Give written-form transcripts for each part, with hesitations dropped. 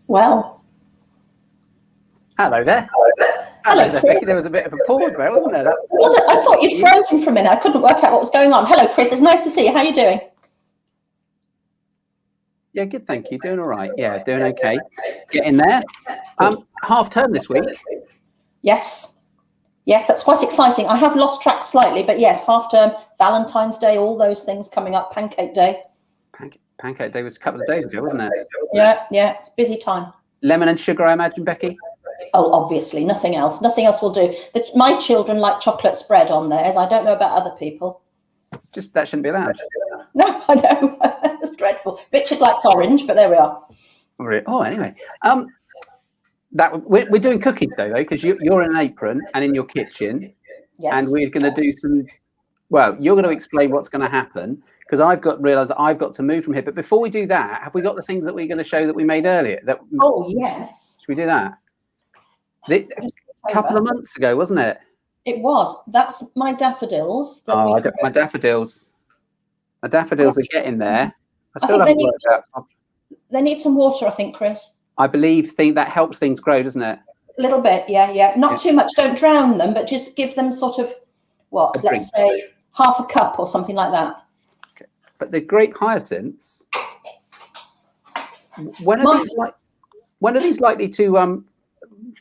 Well, hello there. Hello, there, Chris. Becky. There was a bit of a pause there, wasn't there? Was it? I thought you'd frozen for a minute. I couldn't work out what was going on. Hello, Chris. It's nice to see you. How are you doing? Yeah, good. Thank you. Doing all right. Yeah, doing okay. Getting there. Half term this week. Yes. Yes, that's quite exciting. I have lost track slightly, but yes, half term, Valentine's Day, all those things coming up. Pancake Day. Pancake Day was a couple of days ago, wasn't it? Yeah. It's a busy time. Lemon and sugar, I imagine, Becky. Oh, obviously, nothing else. Nothing else will do. My children like chocolate spread on theirs. I don't know about other people. Just that shouldn't be allowed. No, I know. It's dreadful. Richard likes orange, but there we are. Oh, anyway. We're doing cooking today, though, because you're in an apron and in your kitchen. Yes. And we're going to do some. Well, you're going to explain what's going to happen because I've realised that I've got to move from here. But before we do that, have we got the things that we're going to show that we made earlier? Oh, yes. Should we do that? A couple of months ago, wasn't it? It was. That's my daffodils. My daffodils. My daffodils are getting there. I still haven't worked out. They need some water, I think, Chris. I think that helps things grow, doesn't it? A little bit, yeah. Not too much. Don't drown them, but just give them sort of let's say half a cup or something like that. Okay. But the grape hyacinths, when are these likely to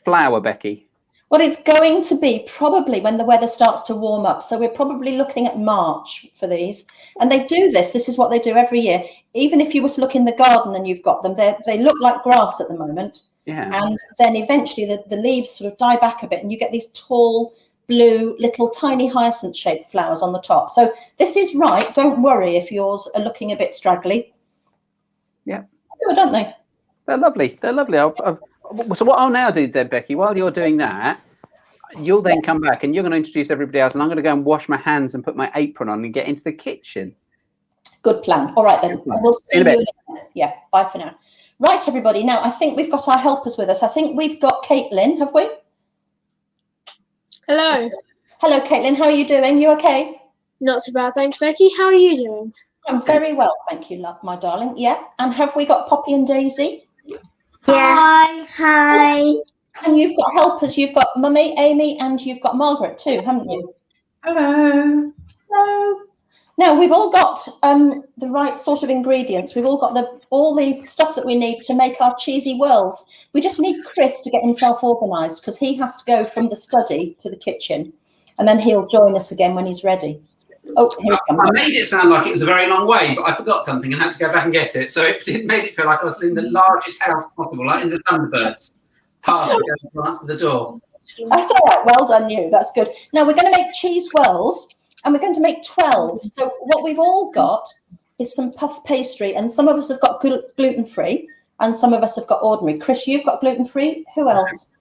flower, Becky? Well, it's going to be probably when the weather starts to warm up. So we're probably looking at March for these. And they do this. This is what they do every year. Even if you were to look in the garden and you've got them, they look like grass at the moment. Yeah. And then eventually the leaves sort of die back a bit and you get these tall, blue, little tiny hyacinth-shaped flowers on the top. So this is right. Don't worry if yours are looking a bit straggly. Yeah. Good, don't they? They're lovely. They're lovely. So what I'll now do, then, Becky, while you're doing that, you'll then come back and you're going to introduce everybody else, and I'm going to go and wash my hands and put my apron on and get into the kitchen. Good plan. All right, then. We'll see you later. Yeah, bye for now. Right, everybody. Now, I think we've got our helpers with us. I think we've got Caitlin, have we? Hello. Hello, Caitlin. How are you doing? You okay? Not so bad, thanks, Becky. How are you doing? I'm very well, thank you, love, my darling. Yeah. And have we got Poppy and Daisy? Yeah. Hi. And you've got helpers. You've got Mummy, Amy, and you've got Margaret too, haven't you? Hello. Hello. Now, we've all got the right sort of ingredients. We've all got all the stuff that we need to make our cheesy whirls. We just need Chris to get himself organised because he has to go from the study to the kitchen and then he'll join us again when he's ready. Oh, here he comes. I made it sound like it was a very long way, but I forgot something and had to go back and get it. So it made it feel like I was in the largest house possible, like in the Thunderbirds. Path to go to the door. That's all right. Well done, you. That's good. Now, we're going to make cheese whirls. And we're going to make 12. So what we've all got is some puff pastry. And some of us have got gluten-free and some of us have got ordinary. Chris, you've got gluten-free. Who else?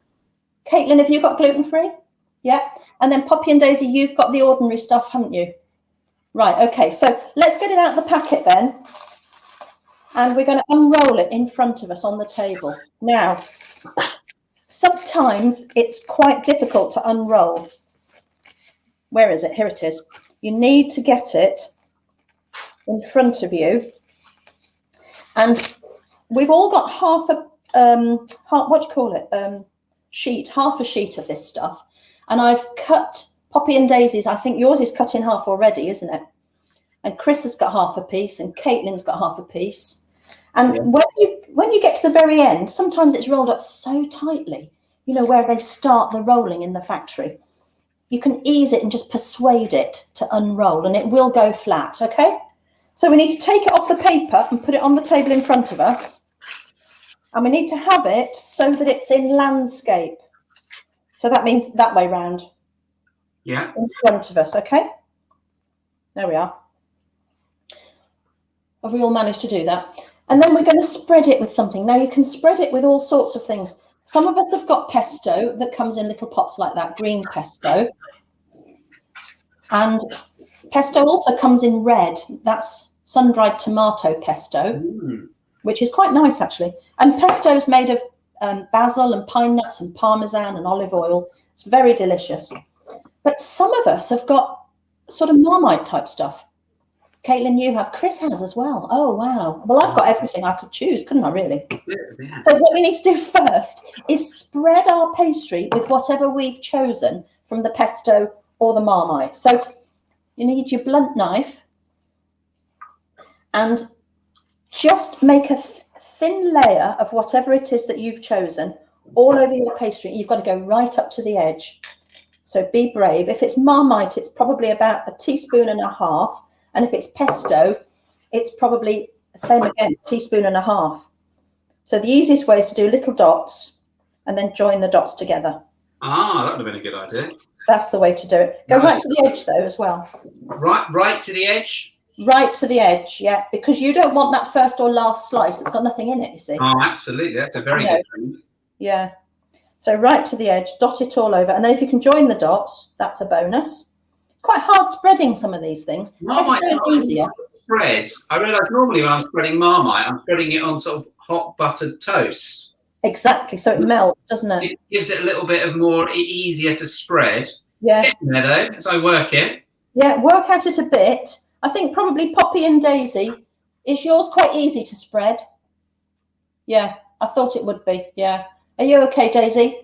Caitlin, have you got gluten-free? Yeah. And then Poppy and Daisy, you've got the ordinary stuff, haven't you? Right. Okay. So let's get it out of the packet then. And we're going to unroll it in front of us on the table. Now, sometimes it's quite difficult to unroll. Where is it? Here it is. You need to get it in front of you. And we've all got half a sheet of this stuff. And I've cut Poppy and Daisy's. I think yours is cut in half already, isn't it? And Chris has got half a piece and Caitlin's got half a piece. And when you get to the very end, sometimes it's rolled up so tightly, you know, where they start the rolling in the factory. You can ease it and just persuade it to unroll and it will go flat, okay? So we need to take it off the paper and put it on the table in front of us. And we need to have it so that it's in landscape. So that means that way round. Yeah. In front of us, okay? There we are. Have we all managed to do that? And then we're going to spread it with something. Now you can spread it with all sorts of things. Some of us have got pesto that comes in little pots like that, green pesto. And pesto also comes in red. That's sun-dried tomato pesto, which is quite nice, actually. And pesto is made of basil and pine nuts and parmesan and olive oil. It's very delicious. But some of us have got sort of Marmite type stuff. Caitlin, you have. Chris has as well. Oh, wow. Well, I've got everything I could choose, couldn't I, really? Yeah. So what we need to do first is spread our pastry with whatever we've chosen from the pesto or the Marmite. So you need your blunt knife and just make a thin layer of whatever it is that you've chosen all over your pastry. You've got to go right up to the edge. So be brave. If it's Marmite, it's probably about 1.5 teaspoons. And if it's pesto, it's probably the same again, 1.5 teaspoons. So the easiest way is to do little dots and then join the dots together. Ah, that would have been a good idea. That's the way to do it. Go right to the edge though as well. Right to the edge? Right to the edge, yeah, because you don't want that first or last slice. It's got nothing in it, you see. Oh, absolutely. That's a very good thing. Yeah. So right to the edge, dot it all over. And then if you can join the dots, that's a bonus. Quite hard spreading some of these things. Pesto is easier. Spreads. I realise normally when I'm spreading Marmite, I'm spreading it on sort of hot buttered toast. Exactly. So it melts, doesn't it? It gives it a little bit of more easier to spread. Yeah. It's getting there though, as I work it. Yeah, work at it a bit. I think probably Poppy and Daisy. Is yours quite easy to spread? Yeah, I thought it would be. Yeah. Are you okay, Daisy?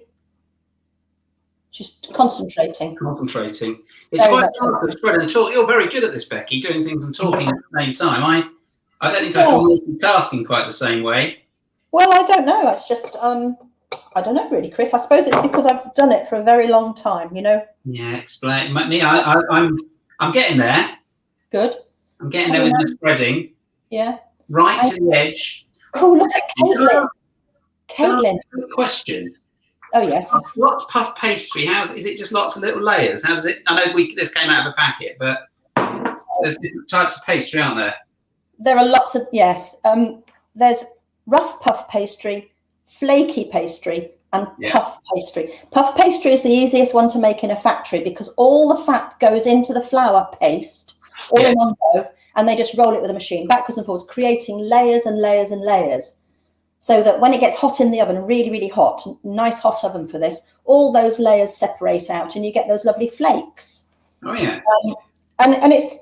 Just concentrating. Concentrating. It's quite hard to spread and talk. You're very good at this, Becky, doing things and talking at the same time. I don't think I can multitasking quite the same way. Well, I don't know. It's just I don't know really, Chris. I suppose it's because I've done it for a very long time, you know. Yeah, explain. Me, I'm getting there. Good. I'm getting there with the spreading. Yeah. Right to the edge. Oh, look at Caitlin. Caitlin. Good question. Oh yes. What's puff pastry? Is it just lots of little layers? How does it? I know this came out of a packet, but there's different types of pastry, aren't there? There are lots of there's rough puff pastry, flaky pastry, and puff pastry. Puff pastry is the easiest one to make in a factory because all the fat goes into the flour paste all in one go, and they just roll it with a machine backwards and forwards, creating layers and layers and layers. So that when it gets hot in the oven, really, really hot, nice hot oven for this, all those layers separate out and you get those lovely flakes. Oh, yeah. And it's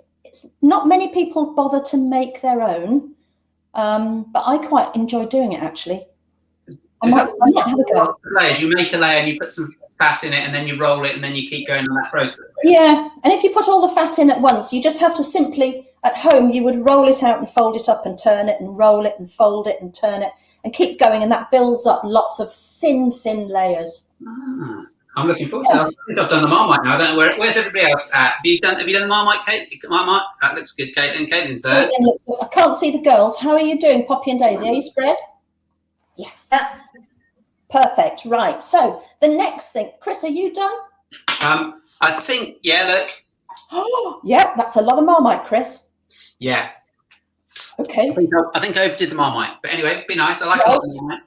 not many people bother to make their own, but I quite enjoy doing it, actually. I might have a go. Layers. You make a layer and you put some fat in it and then you roll it and then you keep going on that process. Yeah, and if you put all the fat in at once, you just have to simply, at home, you would roll it out and fold it up and turn it and roll it and fold it and turn it and keep going, and that builds up lots of thin layers. I'm looking forward to that. I think I've done the Marmite now. I don't know where's everybody else at. Have you done the Marmite, Kate? Marmite? That looks good, Caitlin. Caitlin's there. I can't see the girls. How are you doing, Poppy and Daisy? Are you spread? Yes. Perfect. Right. So the next thing, Chris, are you done? I think, yeah, look. Oh, yeah, that's a lot of Marmite, Chris. Yeah. Okay. I think I overdid the Marmite. But anyway, be nice. I like a lot of Marmite.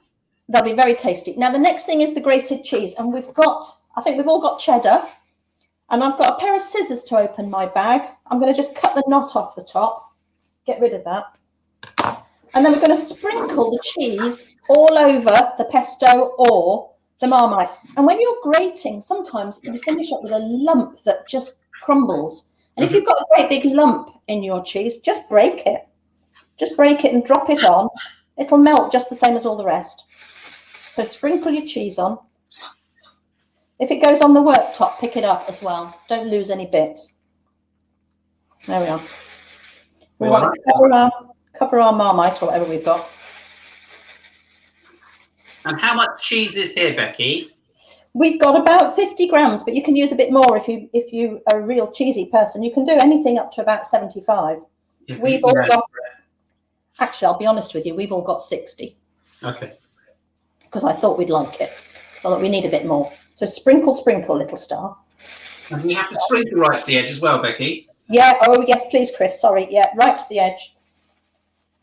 They'll be very tasty. Now, the next thing is the grated cheese. And I think we've all got cheddar. And I've got a pair of scissors to open my bag. I'm going to just cut the knot off the top. Get rid of that. And then we're going to sprinkle the cheese all over the pesto or the Marmite. And when you're grating, sometimes you finish up with a lump that just crumbles. And if you've got a great big lump in your cheese, just break it. Just break it and drop it on. It'll melt just the same as all the rest. So sprinkle your cheese on. If it goes on the worktop, pick it up as well. Don't lose any bits. There we are. We want to cover our Marmite or whatever we've got. And how much cheese is here, Becky? We've got about 50 grams, but you can use a bit more if you are a real cheesy person. You can do anything up to about 75. We've all got. Actually, I'll be honest with you. We've all got 60. Okay. Because I thought we'd like it. But we need a bit more. So sprinkle, little star. And you have to sprinkle right to the edge as well, Becky. Yeah. Oh, yes, please, Chris. Sorry. Yeah, right to the edge.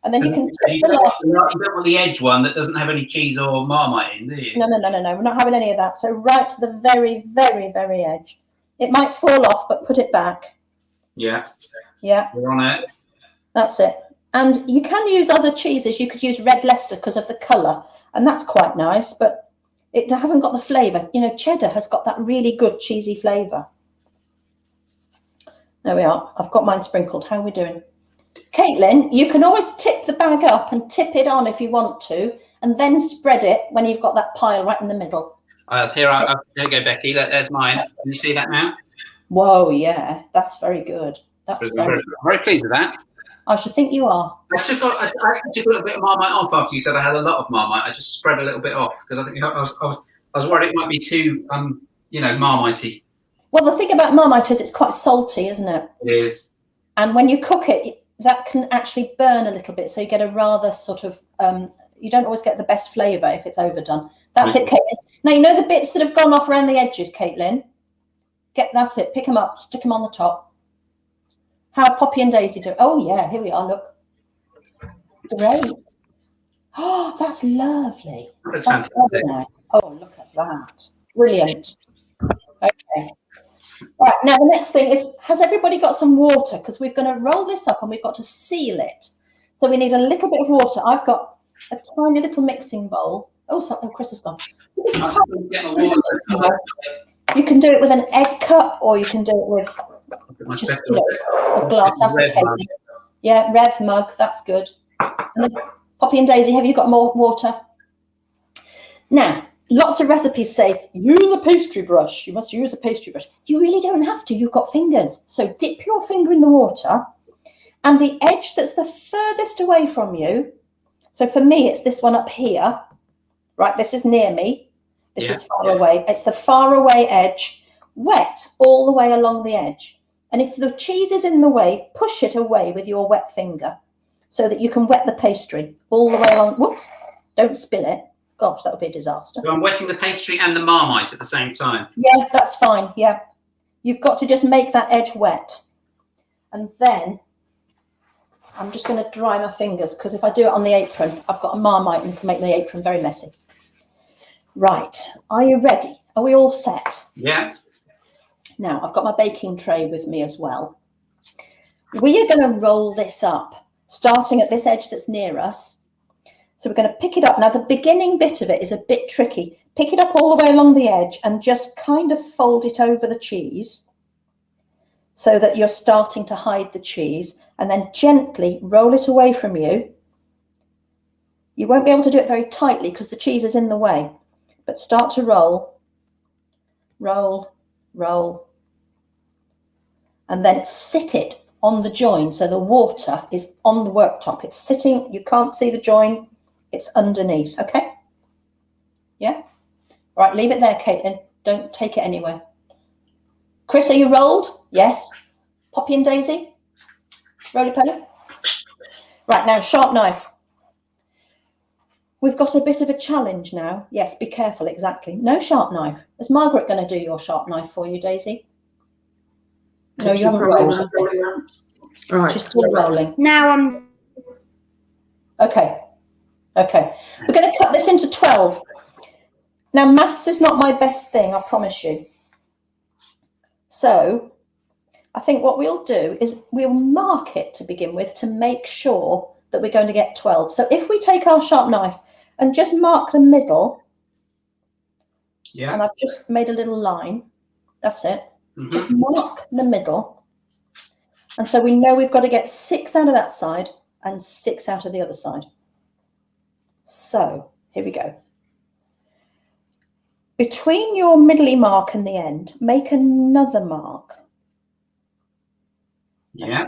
And then you can take the last. You don't want the edge one that doesn't have any cheese or Marmite in, do you? No. We're not having any of that. So right to the very, very, very edge. It might fall off, but put it back. Yeah. Yeah. We're on it. That's it. And you can use other cheeses. You could use red Leicester because of the colour. And that's quite nice, but it hasn't got the flavour. You know, cheddar has got that really good cheesy flavour. There we are. I've got mine sprinkled. How are we doing? Caitlin, you can always tip the bag up and tip it on if you want to, and then spread it when you've got that pile right in the middle. There you go, Becky. There's mine. Can you see that now? Whoa, yeah, that's very good. That's very good. Very pleased with that. I should think you are. I actually took a little bit of Marmite off after you said I had a lot of Marmite. I just spread a little bit off because I think I was worried it might be too Marmitey. Well, the thing about Marmite is it's quite salty, isn't it? It is. And when you cook it, that can actually burn a little bit, so you get a rather sort of you don't always get the best flavour if it's overdone. That's it, Caitlin. Now you know the bits that have gone off around the edges, Caitlin. That's it. Pick them up, stick them on the top. How are Poppy and Daisy doing? Oh yeah, here we are. Look, great. Oh, that's lovely. That's fantastic. Oh, look at that. Brilliant. Okay. All right. Now the next thing is, has everybody got some water? Because we're going to roll this up and we've got to seal it. So we need a little bit of water. I've got a tiny little mixing bowl. Oh, Chris has gone. You can do it with an egg cup, or you can do it with just a glass. That's okay. Yeah, Rev mug. That's good. And then, Poppy and Daisy, have you got more water? Now, lots of recipes say use a pastry brush. You must use a pastry brush. You really don't have to. You've got fingers. So dip your finger in the water, and the edge that's the furthest away from you. So for me, it's this one up here. Right, this is near me. This is far away. It's the far away edge, wet all the way along the edge. And if the cheese is in the way, push it away with your wet finger so that you can wet the pastry all the way along. Whoops, don't spill it. Gosh, that would be a disaster. So I'm wetting the pastry and the Marmite at the same time. Yeah, that's fine. Yeah. You've got to just make that edge wet. And then I'm just going to dry my fingers, because if I do it on the apron, I've got a Marmite and can make the apron very messy. Right, are you ready? Are we all set? Yeah. Now, I've got my baking tray with me as well. We are going to roll this up, starting at this edge that's near us. So we're going to pick it up. Now, the beginning bit of it is a bit tricky. Pick it up all the way along the edge and just kind of fold it over the cheese so that you're starting to hide the cheese, and then gently roll it away from you. You won't be able to do it very tightly because the cheese is in the way. But start to roll, roll, roll, and then sit it on the join. So the water is on the worktop. It's sitting, you can't see the join, it's underneath, okay? Yeah? All right, leave it there, Caitlin. Don't take it anywhere. Chris, are you rolled? Yes. Poppy and Daisy? Roly-poly? Right, now, sharp knife. We've got a bit of a challenge now. Yes, be careful, exactly. No sharp knife. Is Margaret going to do your sharp knife for you, Daisy? No, you haven't rolled. Right. She's still rolling. Now I'm... Okay. Okay. We're going to cut this into 12. Now, maths is not my best thing, I promise you. So I think what we'll do is we'll mark it to begin with to make sure that we're going to get 12. So if we take our sharp knife and just mark the middle, and I've just made a little line, that's it. Mm-hmm. Just mark the middle. And so we know we've got to get 6 out of that side and 6 out of the other side. So here we go. Between your middly mark and the end, make another mark. Yeah.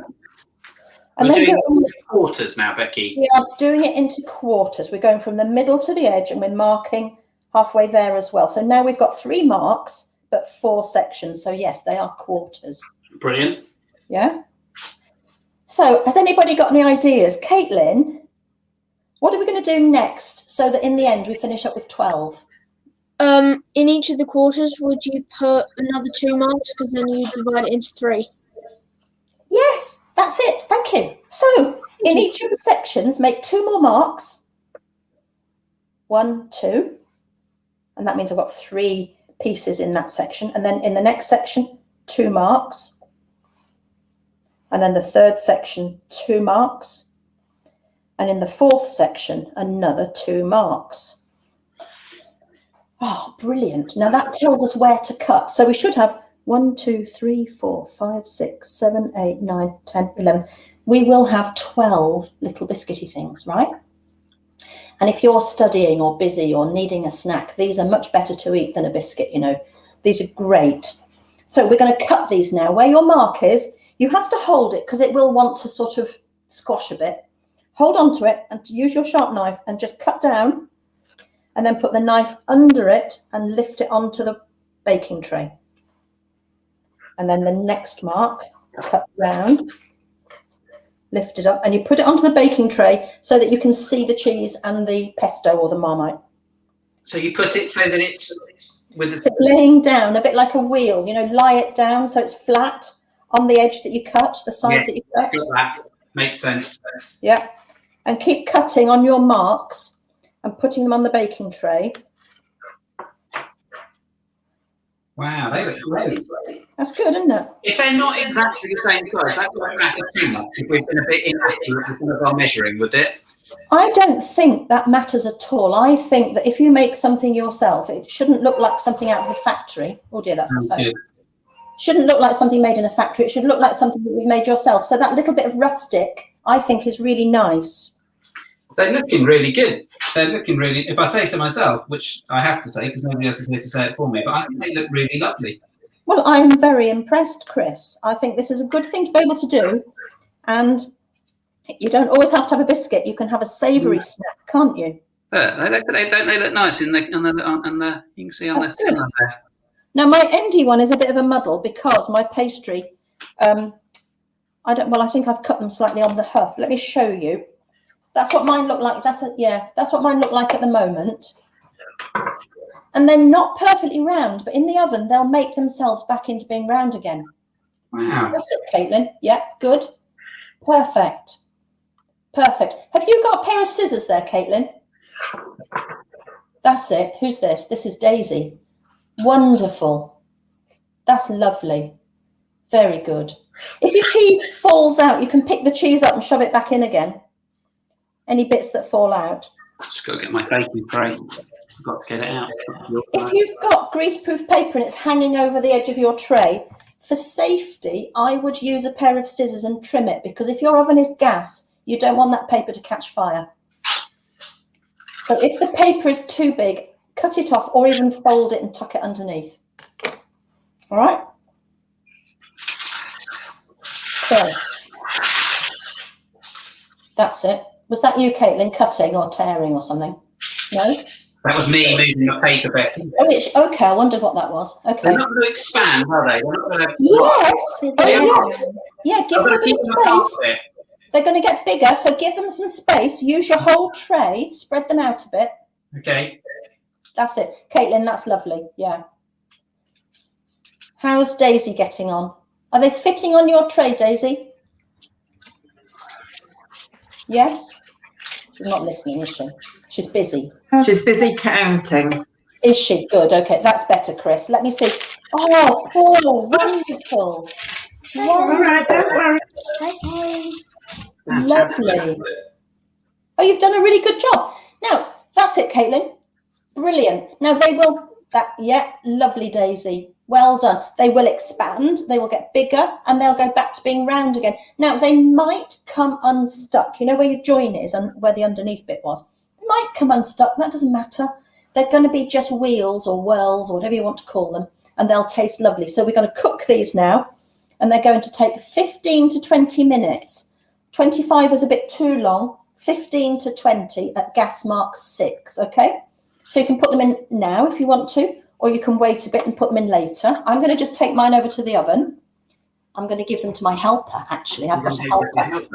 And we're then doing it into quarters now, Becky. We are doing it into quarters. We're going from the middle to the edge, and we're marking halfway there as well. So now we've got 3 marks, but 4 sections. So yes, they are quarters. Brilliant. Yeah. So has anybody got any ideas? Caitlin, what are we going to do next so that in the end we finish up with 12? In each of the quarters, would you put another 2 marks, because then you divide it into 3? Yes, that's it. Thank you. So in each of the sections, make 2 more marks. 1, 2. And that means I've got 3 pieces in that section. And then in the next section, 2 marks. And then the third section, 2 marks. And in the fourth section, another 2 marks. Oh, brilliant. Now that tells us where to cut. So we should have 1, 2, 3, 4, 5, 6, 7, 8, 9, 10, 11. we will have 12 little biscuity things, right? And if you're studying or busy or needing a snack, these are much better to eat than a biscuit, you know. These are great. So we're going to cut these now. Where your mark is, you have to hold it because it will want to sort of squash a bit. Hold on to it and use your sharp knife and just cut down and then put the knife under it and lift it onto the baking tray. And then the next mark, cut round, lift it up, and you put it onto the baking tray so that you can see the cheese and the pesto or the Marmite. So you put it so that it's with So laying down a bit like a wheel, you know, lie it down so it's flat on the edge that you cut, the side that you cut. Got that. Makes sense. Yeah. And keep cutting on your marks and putting them on the baking tray. Wow, they look great. That's good, isn't it? If they're not exactly the same size, that won't matter too much if we've been a bit inaccurate with some of our measuring, would it? I don't think that matters at all. I think that if you make something yourself, it shouldn't look like something out of the factory. Oh dear, that's the phone. It shouldn't look like something made in a factory. It should look like something that you've made yourself. So that little bit of rustic, I think, is really nice. They're looking really good. They're looking really, if I say so myself, which I have to say because nobody else is here to say it for me, but I think they look really lovely. Well, I'm very impressed, Chris. I think this is a good thing to be able to do. And you don't always have to have a biscuit. You can have a savoury snack, can't you? Yeah, don't they look nice in the you can see on the thinner there. Now, my endy one is a bit of a muddle because my pastry, I think I've cut them slightly on the hub. Let me show you. That's what mine look like. That's what mine look like at the moment. And they're not perfectly round, but in the oven, they'll make themselves back into being round again. Wow. That's it, Caitlin. Yeah, good. Perfect. Perfect. Have you got a pair of scissors there, Caitlin? That's it. Who's this? This is Daisy. Wonderful. That's lovely. Very good. If your cheese falls out, you can pick the cheese up and shove it back in again. Any bits that fall out. Just got to get my baking tray. I've got to get it out. If you've got greaseproof paper and it's hanging over the edge of your tray, for safety, I would use a pair of scissors and trim it, because if your oven is gas, you don't want that paper to catch fire. So if the paper is too big, cut it off or even fold it and tuck it underneath. All right? So that's it. Was that you, Caitlin, cutting or tearing or something? No? That was me moving the paper, Becky. Oh, okay. I wondered what that was. Okay. They're not going to expand, are they? They're not going to... Yes. Yes. Yeah, give them a bit of space. It. They're going to get bigger, so give them some space. Use your whole tray. Spread them out a bit. Okay. That's it. Caitlin, that's lovely. Yeah. How's Daisy getting on? Are they fitting on your tray, Daisy? Yes? She's not listening, is she? She's busy. She's busy counting. Is she? Good. Okay, that's better, Chris. Let me see. Oh, Paul, wonderful. All right, don't worry. Lovely. Oh, you've done a really good job. Now, that's it, Caitlin. Brilliant. Now they will, lovely, Daisy. Well done. They will expand, they will get bigger, and they'll go back to being round again. Now, they might come unstuck. You know where your join is and where the underneath bit was? They might come unstuck. That doesn't matter. They're going to be just wheels or whirls or whatever you want to call them, and they'll taste lovely. So we're going to cook these now, and they're going to take 15 to 20 minutes. 25 is a bit too long. 15 to 20 at gas mark 6, okay? So you can put them in now if you want to, or you can wait a bit and put them in later. I'm going to just take mine over to the oven. I'm going to give them to my helper, actually. I've got a helper.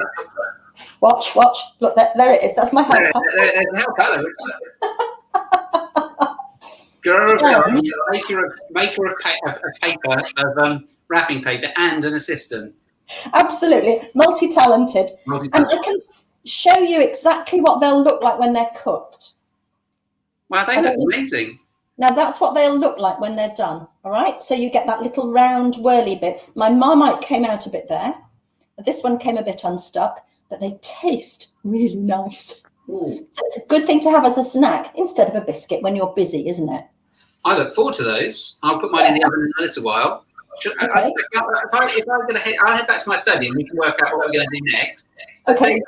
Watch. Look, there it is. That's my helper. There's a helper. Girl, maker of paper, of wrapping paper, and an assistant. Absolutely. Multi-talented. And I can show you exactly what they'll look like when they're cooked. Wow, they look amazing. Now, that's what they'll look like when they're done, all right? So you get that little round whirly bit. My Marmite came out a bit there. This one came a bit unstuck, but they taste really nice. Ooh. So it's a good thing to have as a snack instead of a biscuit when you're busy, isn't it? I look forward to those. I'll put mine in the oven in a little while. If I'm going to head, I'll head back to my study and we can work out what we're going to do next. Okay.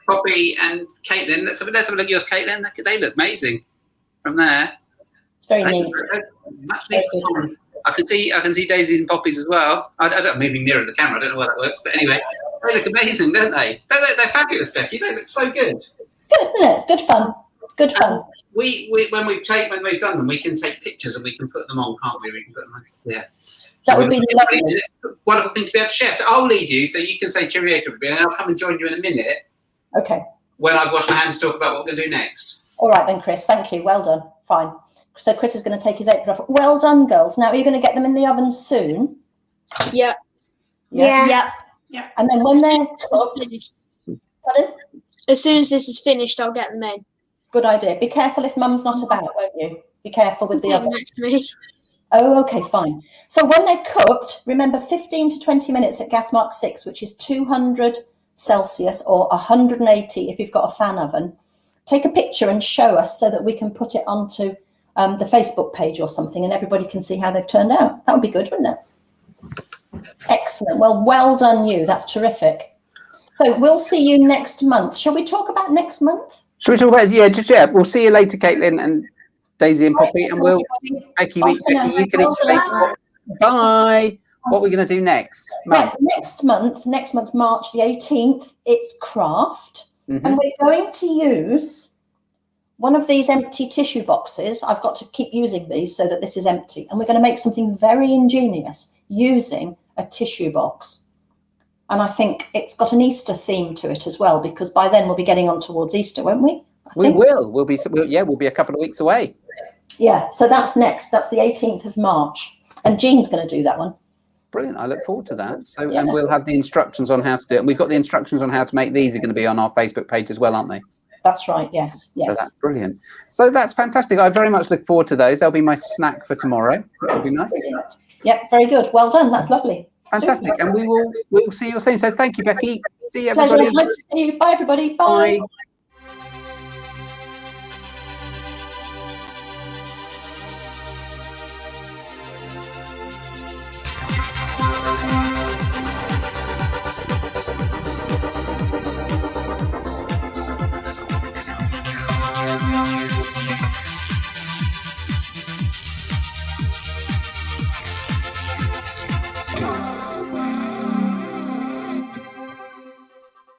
Poppy and Caitlin. Let's have a look at yours, Caitlin. They look amazing from there. It's very neat. Much neater. I can see Daisy's and Poppy's as well. I don't moving nearer the camera. I don't know why that works, but anyway, they look amazing, don't they? They're fabulous, Becky. They look so good. It's good, isn't it? It's good fun. Good fun. When we've done them, we can take pictures and we can put them on, can't we? We can put them on. Yeah. That would be lovely. It's a wonderful thing to be able to share. So I'll leave you so you can say cheerio to everybody, and I'll come and join you in a minute. Okay. When I've washed my hands to talk about what we're going to do next. All right then, Chris. Thank you. Well done. Fine. So Chris is going to take his apron off. Well done, girls. Now, are you going to get them in the oven soon? Yeah. Yeah. And then when they're cooked, pardon? As soon as this is finished, I'll get them in. Good idea. Be careful if Mum's not about, won't you? Be careful with the oven. Next to me. Oh, okay, fine. So when they're cooked, remember 15 to 20 minutes at gas mark 6, which is 200 Celsius or 180 if you've got a fan oven. Take a picture and show us so that we can put it onto the Facebook page or something and everybody can see how they've turned out. That would be good, wouldn't it? Excellent. Well done you. That's terrific. So we'll see you next month. Shall we talk about next month? Shall we talk about, we'll see you later, Caitlin and Daisy and Poppy, and we'll, Becky, you can explain what we're going to do next. Right, next month, March the 18th, it's craft. Mm-hmm. And we're going to use one of these empty tissue boxes. I've got to keep using these so that this is empty. And we're going to make something very ingenious using a tissue box. And I think it's got an Easter theme to it as well, because by then we'll be getting on towards Easter, won't we? We will. We'll be a couple of weeks away. Yeah, so that's next. That's the 18th of March. And Jean's going to do that one. Brilliant. I look forward to that. So, and we'll have the instructions on how to do it. And we've got the instructions on how to make these are going to be on our Facebook page as well, aren't they? That's right. Yes. So that's brilliant. So that's fantastic. I very much look forward to those. They'll be my snack for tomorrow, which will be nice. Yep. Very good. Well done. That's lovely. Fantastic. Super. And we'll see you soon. So thank you, Becky. See you, everybody. Pleasure. Nice to see you. Bye, everybody. Bye. Bye.